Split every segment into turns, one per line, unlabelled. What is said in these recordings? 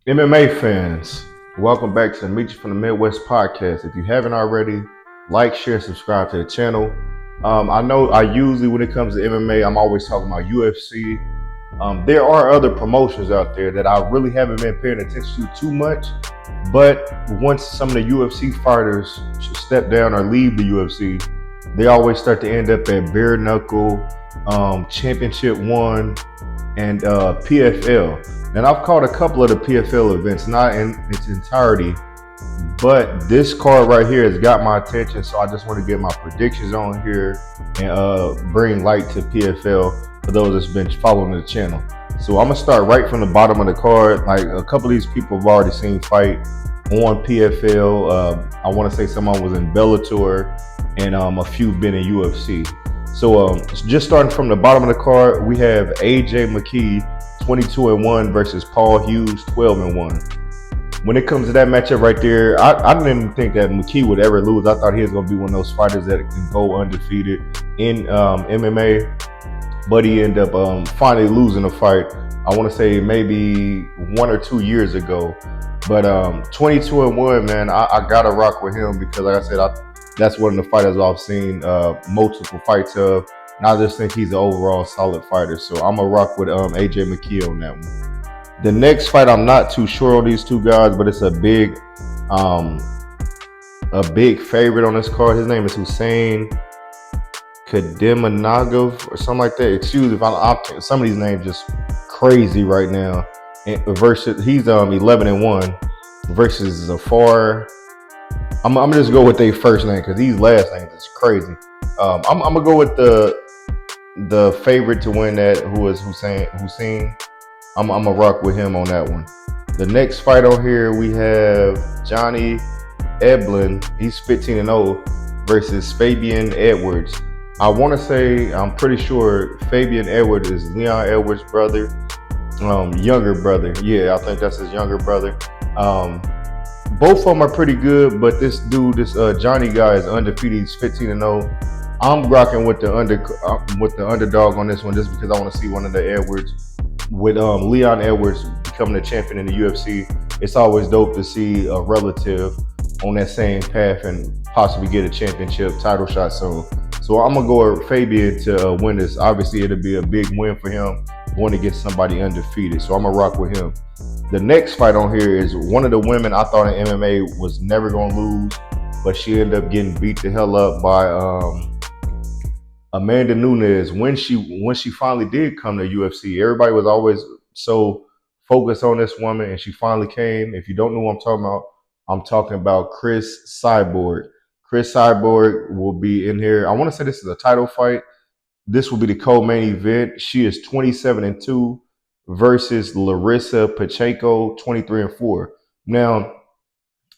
MMA fans, welcome back to the Meet You from the Midwest podcast. If you haven't already, like, share, subscribe to the channel. I know I usually, when it comes to MMA, I'm always talking about UFC. There are other promotions out there that I really haven't been paying attention to too much. But once some of the UFC fighters step down or leave the UFC, they always start to end up at bare knuckle, championship one, and PFL. And I've caught a couple of the PFL events, not in its entirety, but this card right here has got my attention, so I just want to get my predictions on here and bring light to PFL for those that's been following the channel. So I'm gonna start right from the bottom of the card. Like a couple of these people I've already seen fight on PFL. I want to say someone was in Bellator, and a few been in UFC. So just starting from the bottom of the card, we have AJ McKee 22-1 versus Paul Hughes 12-1. When it comes to that matchup right there, I didn't think that McKee would ever lose. I thought he was going to be one of those fighters that can go undefeated in MMA, but he ended up finally losing the fight. I want to say maybe 1 or 2 years ago. But 22-1, man, I gotta rock with him because, like I said, that's one of the fighters I've seen multiple fights of, and I just think he's an overall solid fighter. So I'm gonna rock with AJ McKee on that one. The next fight, I'm not too sure on these two guys, but it's a big favorite on this card. His name is Hussein Kademanagov or something like that. Excuse if I'm some of these names just crazy right now. And versus he's 11-1 versus Zafar. I'm gonna just go with their first name because these last names is crazy. I'm gonna go with the favorite to win that, who is Hussein. I'm gonna rock with him on that one. The next fight on here we have Johnny Eblin. He's 15-0 versus Fabian Edwards. I want to say, I'm pretty sure Fabian Edwards is Leon Edwards' brother, younger brother. Yeah, I think that's his younger brother. Both of them are pretty good, but this dude, this Johnny guy is undefeated. He's 15-0. I'm rocking with the underdog on this one just because I want to see one of the Edwards with Leon Edwards becoming the champion in the UFC. It's always dope to see a relative on that same path and possibly get a championship title shot soon. So I'm gonna go with Fabian to win this. Obviously, it'll be a big win for him going against somebody undefeated. So I'm gonna rock with him. The next fight on here is one of the women I thought in MMA was never gonna lose, but she ended up getting beat the hell up by Amanda Nunes when she finally did come to UFC. Everybody was always so focused on this woman, and she finally came. If you don't know what I'm talking about Chris Cyborg. Chris Cyborg will be in here. I want to say this is a title fight. This will be the co-main event. She is 27-2 versus Lissa Pacheco 23-4. Now,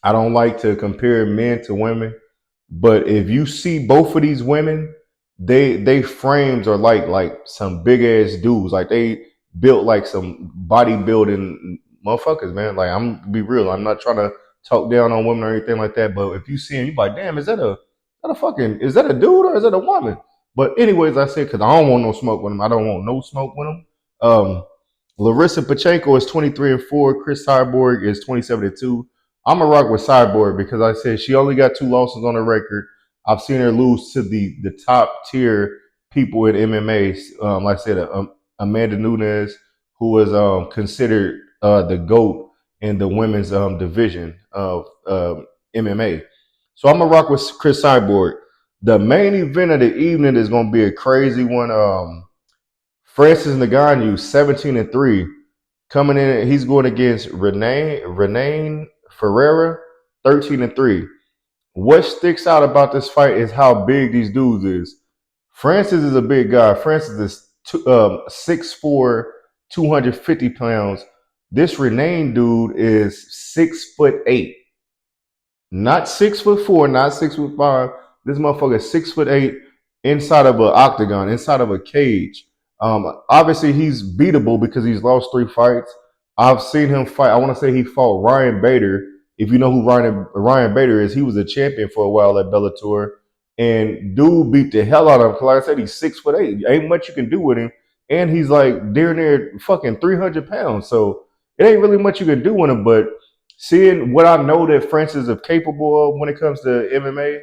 I don't like to compare men to women, but if you see both of these women, they frames are like some big ass dudes. Like they built like some bodybuilding motherfuckers, man. Like I'm gonna be real. I'm not trying to talk down on women or anything like that. But if you see him, you like, damn, is that a dude or is that a woman? But anyways, I said, because I don't want no smoke with him. I don't want no smoke with him. Lissa Pacheco is 23-4. Chris Cyborg is 27-2. I'm gonna rock with Cyborg because I said she only got 2 losses on the record. I've seen her lose to the top tier people in MMA. Like I said, Amanda Nunes, who was considered the GOAT in the women's division of MMA. So I'm gonna rock with Chris Cyborg. The main event of the evening is gonna be a crazy one. Francis Ngannou, 17-3, coming in. He's going against Renane Ferreira, 13-3. What sticks out about this fight is how big these dudes is. Francis is a big guy. Francis is 6'4", 250 pounds. This Renane dude is 6'8", not 6'4", not 6'5". This motherfucker is 6'8", inside of an octagon, inside of a cage. Obviously, he's beatable because he's lost 3 fights. I've seen him fight. I want to say he fought Ryan Bader. If you know who Ryan Bader is, he was a champion for a while at Bellator. And dude beat the hell out of him. Like I said, he's 6'8". Ain't much you can do with him. And he's like near fucking 300 pounds. So it ain't really much you can do in him. But seeing what I know that Francis is capable of when it comes to MMA,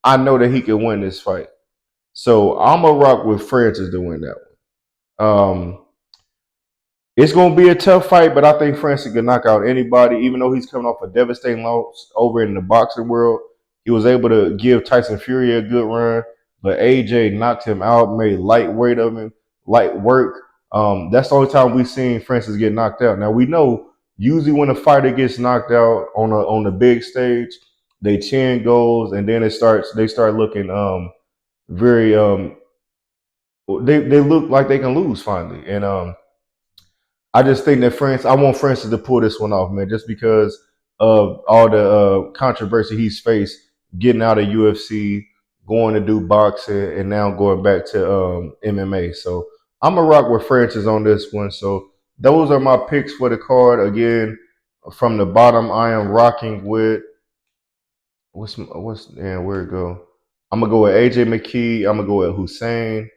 I know that he can win this fight. So I'm a rock with Francis to win that one. It's gonna be a tough fight, but I think Francis can knock out anybody. Even though he's coming off a devastating loss over in the boxing world, he was able to give Tyson Fury a good run. But AJ knocked him out, made lightweight of him, light work. That's the only time we've seen Francis get knocked out. Now we know usually when a fighter gets knocked out on the big stage, they chin goes, and then they start looking very they look like they can lose finally, and I just think that I want Francis to pull this one off, man, just because of all the controversy he's faced getting out of UFC, going to do boxing, and now going back to MMA. So I'm a rock with Francis on this one. So those are my picks for the card. Again, from the bottom, I am rocking with what's and where it go? I'm gonna go with AJ McKee. I'm gonna go with Hussein.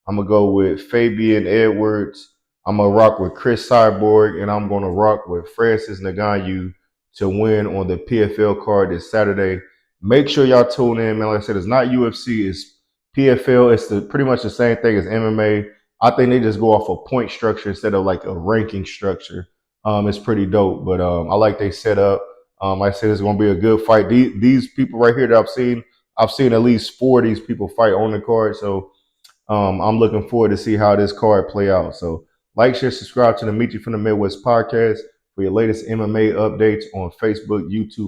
I'm gonna go with Fabian Edwards. I'm gonna rock with Chris Cyborg, and I'm gonna rock with Francis Ngannou to win on the PFL card this Saturday. Make sure y'all tune in, man. Like I said, it's not UFC, it's PFL. It's pretty much the same thing as MMA. I think they just go off a point structure instead of like a ranking structure. It's pretty dope, but I like they set up. Like I said, it's going to be a good fight. These people right here that I've seen at least four of these people fight on the card. So I'm looking forward to see how this card play out. So like, share, subscribe to the Meet You from the Midwest podcast for your latest MMA updates on Facebook, YouTube.